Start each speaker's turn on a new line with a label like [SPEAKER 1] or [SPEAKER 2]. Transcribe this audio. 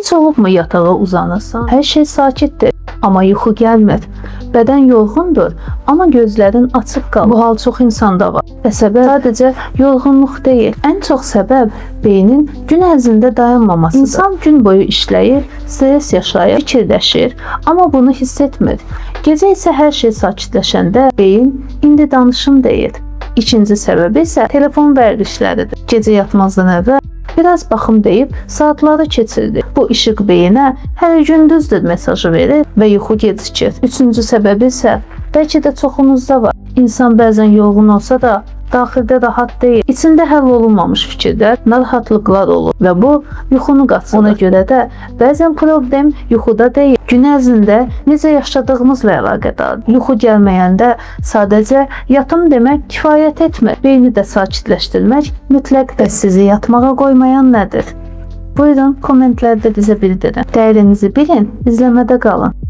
[SPEAKER 1] Heç olubmu yatağa uzanırsan? Hər şey sakitdir, amma yuxu gəlmir. Bədən yorğundur, amma gözlərin açıq qalır. Bu hal çox insanda var. Və səbəb sadəcə yorğunluq deyil. Ən çox səbəb beynin gün ərzində dayanmamasıdır. İnsan gün boyu işləyir, stres yaşayır, fikirləşir, amma bunu hiss etmir. Gecə isə hər şey sakitləşəndə beyin indi danışım deyir. İkinci səbəbi isə telefon vərdişləridir. Gecə yatmazdan əvvəl biraz baxım deyib saatları keçirdi. Bu işıq beyinə hələ gündüzdür mesajı verir və yuxu gecikir. Üçüncü səbəbi isə bəlkə də çoxunuzda var. İnsan bəzən yorğun olsa da daxildə rahat deyil. İçində həll olunmamış fikirlər, narahatlıqlar olur və bu yuxunu qaçırır. Ona görə də bəzən problem yuxuda deyil, gün ərzində necə yaşadığımızla əlaqədardır. Yuxu gəlməyəndə sadəcə yatım demək kifayət etmir. Beyni də sakitləşdirmək mütləqdir. Sizi yatmağa qoymayan nədir? Buyurun, kommentlərdə bizə bildirin. Dəyrinizi bilin, izləmədə qalın.